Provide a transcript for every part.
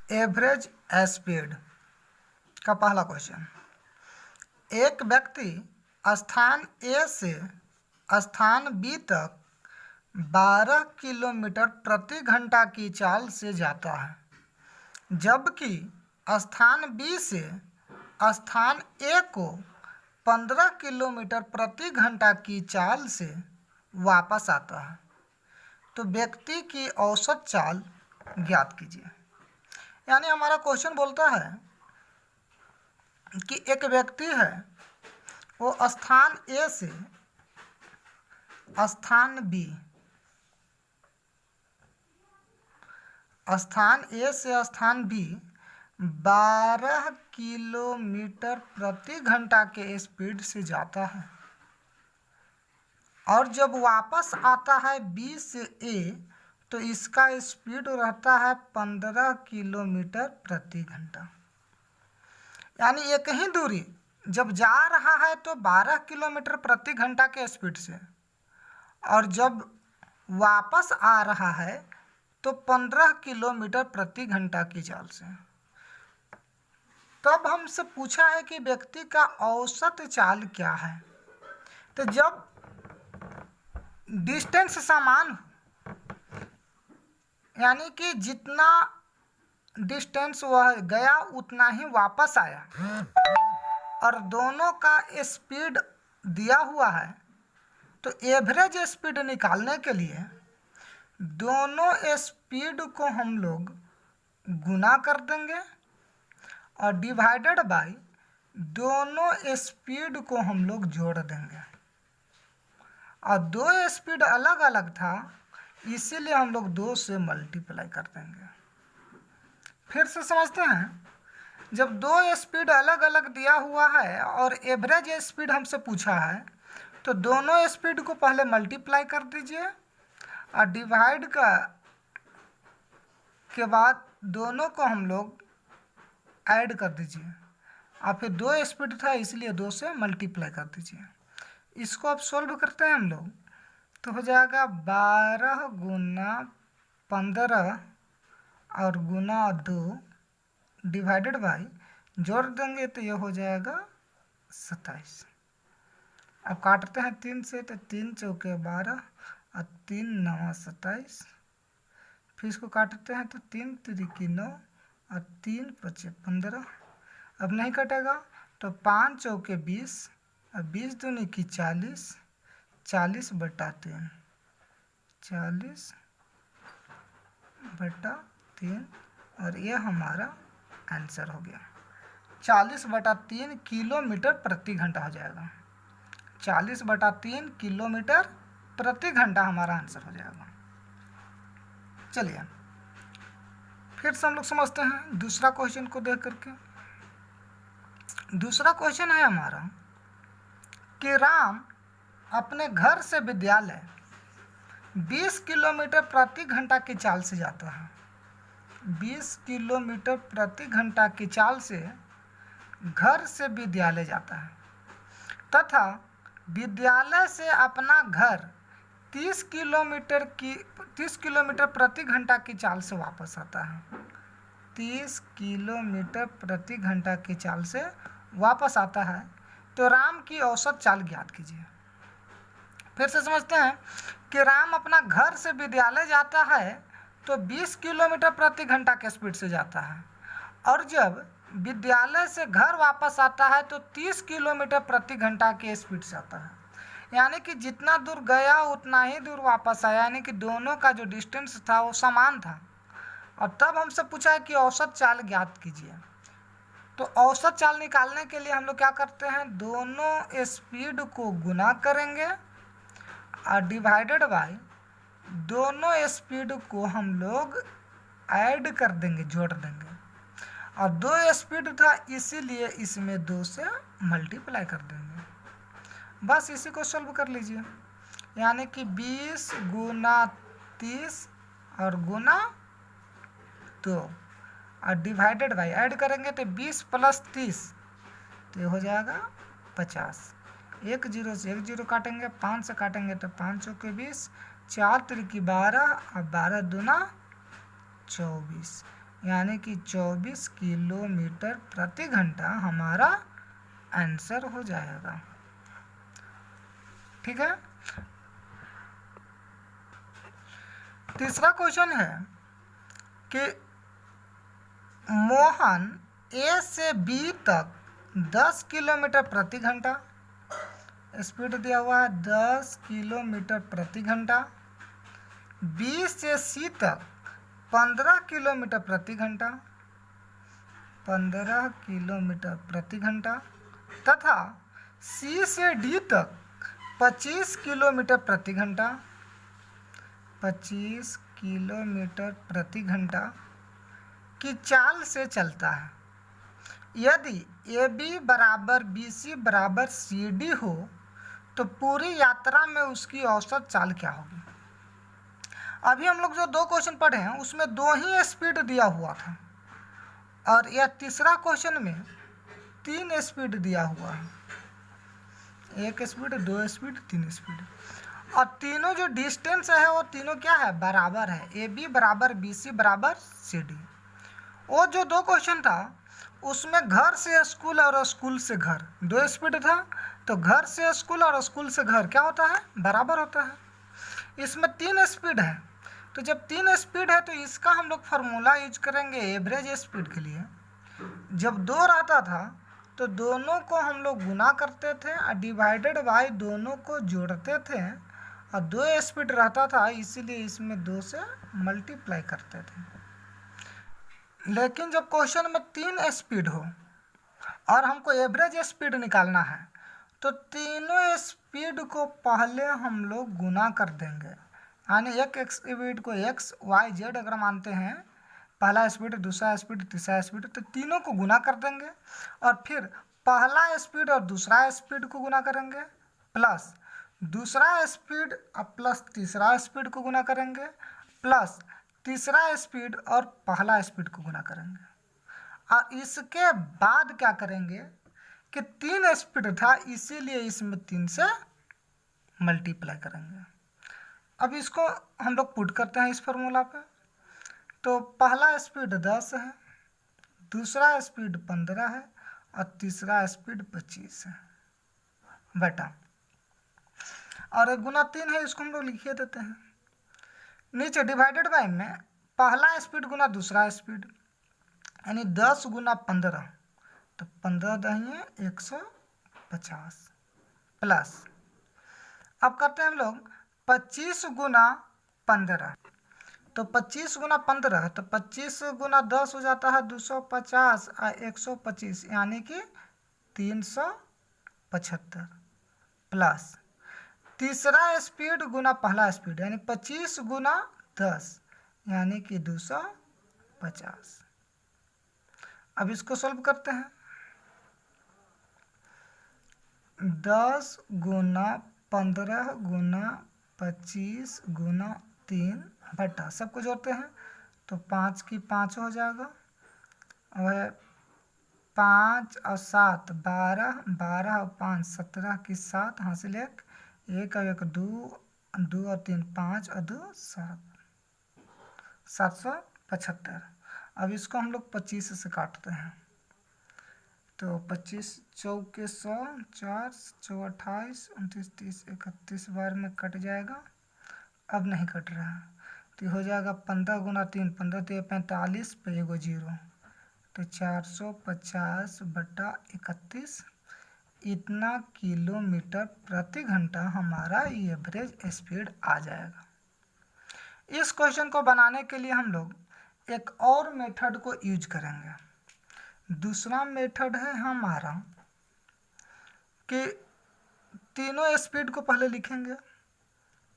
Average speed का पहला question. एक व्यक्ति स्थान ए से स्थान बी तक 12 किलोमीटर प्रति घंटा की चाल से जाता है, जबकि स्थान बी से स्थान ए को 15 किलोमीटर प्रति घंटा की चाल से वापस आता है, तो व्यक्ति की औसत चाल ज्ञात कीजिए। यानी हमारा क्वेश्चन बोलता है कि एक व्यक्ति है, वो स्थान ए से स्थान बी बी 12 किलोमीटर प्रति घंटा के स्पीड से जाता है, और जब वापस आता है बी से ए तो इसका स्पीड रहता है 15 किलोमीटर प्रति घंटा। यानी एक ही दूरी जब जा रहा है तो 12 किलोमीटर प्रति घंटा के स्पीड से, और जब वापस आ रहा है तो 15 किलोमीटर प्रति घंटा की चाल से। तब हमसे पूछा है कि व्यक्ति का औसत चाल क्या है। तो जब डिस्टेंस समान हो, यानी कि जितना डिस्टेंस वह गया उतना ही वापस आया, और दोनों का स्पीड दिया हुआ है, तो एवरेज स्पीड निकालने के लिए दोनों स्पीड को हम लोग गुना कर देंगे और डिवाइडेड बाय दोनों स्पीड को हम लोग जोड़ देंगे। और दो स्पीड अलग अलग था, इसीलिए हम लोग 2 से मल्टीप्लाई कर देंगे। फिर से समझते हैं, जब 2 स्पीड अलग अलग दिया हुआ है और एवरेज स्पीड हमसे पूछा है, तो दोनों स्पीड को पहले मल्टीप्लाई कर दीजिए और डिवाइड के बाद दोनों को हम लोग ऐड कर दीजिए, और फिर 2 स्पीड था इसलिए 2 से मल्टीप्लाई कर दीजिए। इसको अब सोल्व करते हैं हम लोग, तो हो जाएगा 12 गुना 15 और गुना 2 डिवाइडेड बाई, जोड़ देंगे तो ये हो जाएगा 27। अब काटते हैं 3 से, तो 3 चौके 12 और 3 9 27। फिर इसको काटते हैं तो 3 त्रिकी 9 और 3 पचे 15। अब नहीं कटेगा तो 5 चौके 20 और 20 दूनी की 40, 40 बटा 3, 40 बटा 3, और ये हमारा आंसर हो गया। 40 बटा 3 किलोमीटर प्रति घंटा हो जाएगा। 40 बटा 3 किलोमीटर प्रति घंटा हमारा आंसर हो जाएगा। चलिए फिर से हम लोग समझते हैं दूसरा क्वेश्चन को देख करके। दूसरा क्वेश्चन है हमारा कि राम अपने घर से विद्यालय 20 किलोमीटर प्रति घंटा की चाल से जाता है। 20 किलोमीटर प्रति घंटा की चाल से घर से विद्यालय जाता है, तथा विद्यालय से अपना घर 30 किलोमीटर प्रति घंटा की चाल से वापस आता है। 30 किलोमीटर प्रति घंटा की चाल से वापस आता है, तो राम की औसत चाल ज्ञात कीजिए। फिर से समझते हैं कि राम अपना घर से विद्यालय जाता है तो 20 किलोमीटर प्रति घंटा के स्पीड से जाता है, और जब विद्यालय से घर वापस आता है तो 30 किलोमीटर प्रति घंटा के स्पीड से आता है। यानी कि जितना दूर गया उतना ही दूर वापस आया, यानी कि दोनों का जो डिस्टेंस था वो समान था। और तब हमसे पूछा है कि औसत चाल ज्ञात कीजिए। तो औसत चाल निकालने के लिए हम लोग क्या करते हैं, दोनों स्पीड को गुना करेंगे और डिवाइडेड बाय दोनों स्पीड को हम लोग ऐड कर देंगे, जोड़ देंगे। और 2 स्पीड था इसीलिए इसमें 2 से मल्टीप्लाई कर देंगे। बस इसी को सॉल्व कर लीजिए। यानी कि 20 गुना 30 और गुना 2 और डिवाइडेड बाई ऐड करेंगे तो 20 प्लस 30 तो ये हो जाएगा 50। 1 0 से 1 0 काटेंगे, 5 से काटेंगे तो 5 चौके 20, 4 त्रिकी 12 और 12 दूना 24। यानी कि 24 किलोमीटर प्रति घंटा हमारा आंसर हो जाएगा। ठीक है। तीसरा क्वेश्चन है कि मोहन ए से बी तक 10 किलोमीटर प्रति घंटा, स्पीड दिया हुआ है 10 किलोमीटर प्रति घंटा, बी से सी तक 15 किलोमीटर प्रति घंटा, 15 किलोमीटर प्रति घंटा, तथा सी से डी तक 25 किलोमीटर प्रति घंटा, 25 किलोमीटर प्रति घंटा की चाल से चलता है। यदि ए बी बराबर बी सी बराबर सी डी हो तो पूरी यात्रा में उसकी औसत चाल क्या होगी। अभी हम लोग जो दो क्वेश्चन पढ़े हैं उसमें दो ही स्पीड दिया हुआ था, और यह तीसरा क्वेश्चन में 3 स्पीड दिया हुआ है, 1 स्पीड, 2 स्पीड, 3 स्पीड, और तीनों जो डिस्टेंस है वो तीनों क्या है, बराबर है। ए बी बराबर बी सी बराबर सी डी। वो जो दो क्वेश्चन था उसमें घर से स्कूल और स्कूल से घर 2 स्पीड था, तो घर से स्कूल और स्कूल से घर क्या होता है, बराबर होता है। इसमें 3 स्पीड है, तो जब 3 स्पीड है तो इसका हम लोग फार्मूला यूज करेंगे एवरेज स्पीड के लिए। जब 2 रहता था तो दोनों को हम लोग गुना करते थे और डिवाइडेड बाय दोनों को जोड़ते थे, और 2 स्पीड रहता था इसीलिए इसमें 2 से मल्टीप्लाई करते थे। लेकिन जब क्वेश्चन में 3 स्पीड हो और हमको एवरेज स्पीड निकालना है तो तीनों स्पीड को पहले हम लोग गुना कर देंगे, यानी एक स्पीड को एक्स वाई जेड अगर मानते हैं, पहला स्पीड, दूसरा स्पीड, तीसरा स्पीड, तो तीनों को गुना कर देंगे, और फिर पहला स्पीड और दूसरा स्पीड को गुना करेंगे, प्लस दूसरा स्पीड और प्लस तीसरा स्पीड को गुना करेंगे, प्लस तीसरा स्पीड और पहला स्पीड को गुना करेंगे, और इसके बाद क्या करेंगे कि 3 स्पीड था इसीलिए इसमें 3 से मल्टीप्लाई करेंगे। अब इसको हम लोग पुट करते हैं इस फार्मूला पे, तो पहला स्पीड 10 है, दूसरा स्पीड 15 है, और तीसरा स्पीड 25 है बेटा, और गुना 3 है, इसको हम लोग लिखिए देते हैं। नीचे डिवाइडेड बाय में पहला स्पीड गुना दूसरा स्पीड, यानी 10 गुना 15, तो 15 दहिए 150, प्लस अब करते हैं हम लोग 25 गुना 15, तो 25 गुना 15, तो 25 गुना 10 हो जाता है 250 और 125 यानी कि 375, प्लस तीसरा स्पीड गुना पहला स्पीड यानी 25 गुना 10 यानी कि 250। अब इसको सॉल्व करते हैं, 10 गुना 15 गुना 25 गुना 3 बटा सबको जोड़ते हैं तो 5 की 5 हो जाएगा, और 5 और 7 12, 12 और 5 17 की 7, हासिल 1 और 1 2, 2 और 3 5 और 2 7, 775। अब इसको हम लोग 25 से काटते हैं, तो 25 चौके 100, 4 4 28 29 30 31 बार में कट जाएगा, अब नहीं कट रहा है, तो हो जाएगा 15 गुना 3, 15 3 45 पे एगो 0, तो 450 बटा 31, इतना किलोमीटर प्रति घंटा हमारा एवरेज स्पीड आ जाएगा। इस क्वेश्चन को बनाने के लिए हम लोग एक और मेथड को यूज करेंगे। दूसरा मेथड है हमारा कि तीनों स्पीड को पहले लिखेंगे,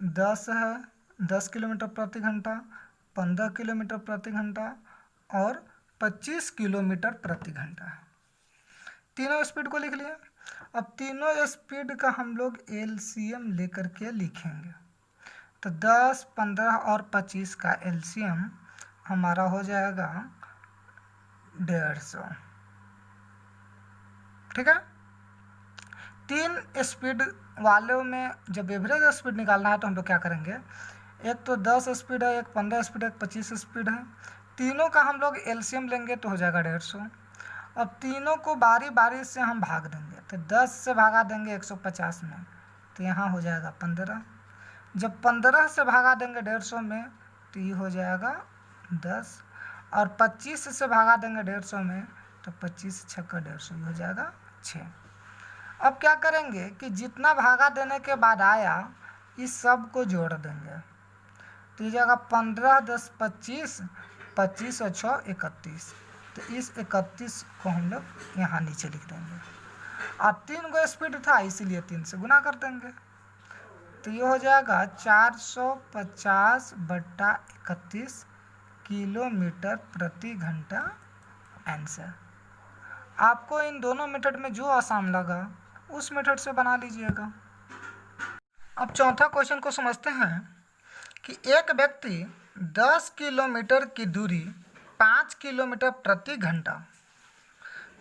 10 है 10 किलोमीटर प्रति घंटा, 15 किलोमीटर प्रति घंटा और 25 किलोमीटर प्रति घंटा, तीनों स्पीड को लिख लिए। अब तीनों स्पीड का हम लोग एलसीएम लेकर के लिखेंगे, तो 10, 15 और 25 का एलसीएम हमारा हो जाएगा 150। ठीक है। 3 स्पीड वालों में जब एवरेज स्पीड निकालना है तो हम लोग क्या करेंगे, एक तो 10 स्पीड है, एक 15 स्पीड है, एक 25 स्पीड है, तीनों का हम लोग एलसीएम लेंगे तो हो जाएगा 150। अब तीनों को बारी बारी से हम भाग देंगे, तो 10 से भागा देंगे 150 में, तो यहाँ हो जाएगा 15। जब 15 से भागा देंगे 150 में तो ये हो जाएगा 10, और 25 से भागा देंगे 150 में तो 25 छक्का 150, ये हो जाएगा 6। अब क्या करेंगे कि जितना भागा देने के बाद आया इस सब को जोड़ देंगे, तो ये जाएगा 15 10 25, 25 और 6 31, तो इस 31 को हम लोग यहाँ नीचे लिख देंगे। और 3 को स्पीड था इसीलिए 3 से गुना कर देंगे, तो ये हो जाएगा 450/31 किलोमीटर प्रति घंटा आंसर। आपको इन दोनों मेथड में जो आसान लगा उस मेथड से बना लीजिएगा। अब चौथा क्वेश्चन को समझते हैं कि एक व्यक्ति 10 किलोमीटर की दूरी 5 किलोमीटर प्रति घंटा,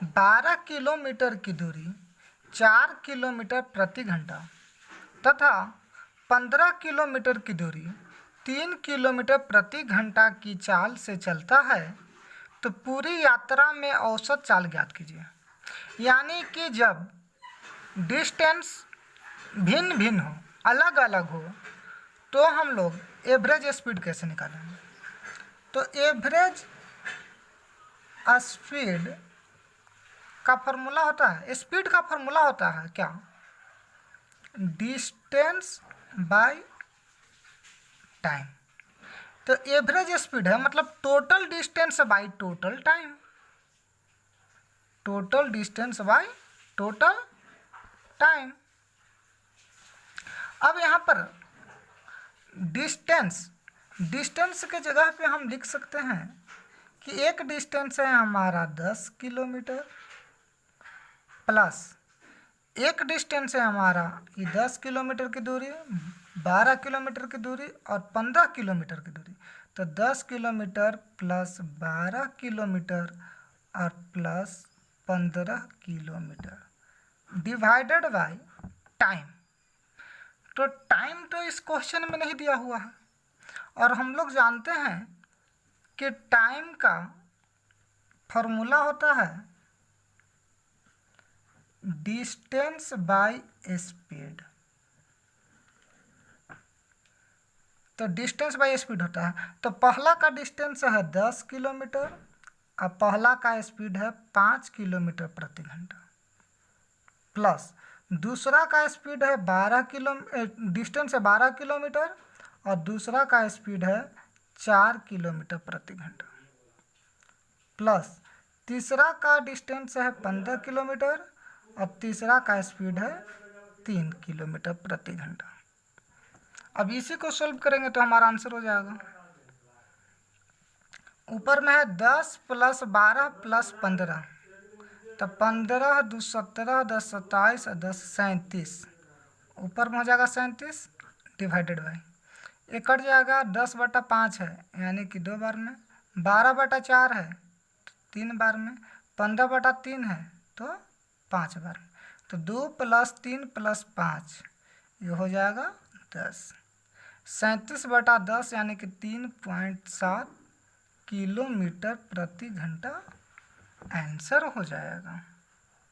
12 किलोमीटर की दूरी 4 किलोमीटर प्रति घंटा तथा 15 किलोमीटर की दूरी 3 किलोमीटर प्रति घंटा की चाल से चलता है, तो पूरी यात्रा में औसत चाल ज्ञात कीजिए। यानी कि जब डिस्टेंस भिन्न भिन्न हो, अलग अलग हो, तो हम लोग एवरेज स्पीड कैसे निकालेंगे। तो एवरेज स्पीड का फॉर्मूला होता है, स्पीड का फॉर्मूला होता है क्या, डिस्टेंस बाय टाइम। तो एवरेज स्पीड है मतलब total distance by total time, total distance by total time. अब यहाँ पर डिस्टेंस के जगह पे हम लिख सकते हैं कि एक डिस्टेंस है हमारा 10 किलोमीटर प्लस एक डिस्टेंस है हमारा ये 10 किलोमीटर की दूरी, 12 किलोमीटर की दूरी और 15 किलोमीटर की दूरी। तो 10 किलोमीटर प्लस 12 किलोमीटर और plus 15 kilometre divided by time. तो टाइम तो इस क्वेश्चन में नहीं दिया हुआ है, और हम लोग जानते हैं कि टाइम का फॉर्मूला होता है डिस्टेंस बाय स्पीड। तो डिस्टेंस बाय स्पीड होता है, तो पहला का डिस्टेंस है 10 किलोमीटर और पहला का स्पीड है 5 किलोमीटर प्रति घंटा, प्लस दूसरा का स्पीड है 12 डिस्टेंस है 12 किलोमीटर और दूसरा का स्पीड है 4 किलोमीटर प्रति घंटा, प्लस तीसरा का डिस्टेंस है 15 किलोमीटर और तीसरा का स्पीड है 3 किलोमीटर प्रति घंटा। अब इसी को सॉल्व करेंगे तो हमारा आंसर हो जाएगा, ऊपर में है 10 प्लस 12 प्लस 15, तो 15 2 17 10 27 और 10 37, ऊपर में हो जाएगा 37 डिवाइडेड बाई ये कट जाएगा 10/5 है यानी कि 2 बार में, 12/4 है तो 3 बार में, 15/3 है तो 5 बार में, तो 2 + 3 + 5 ये हो जाएगा 10, 37/10 यानी कि 3.7 किलोमीटर प्रति घंटा आंसर हो जाएगा।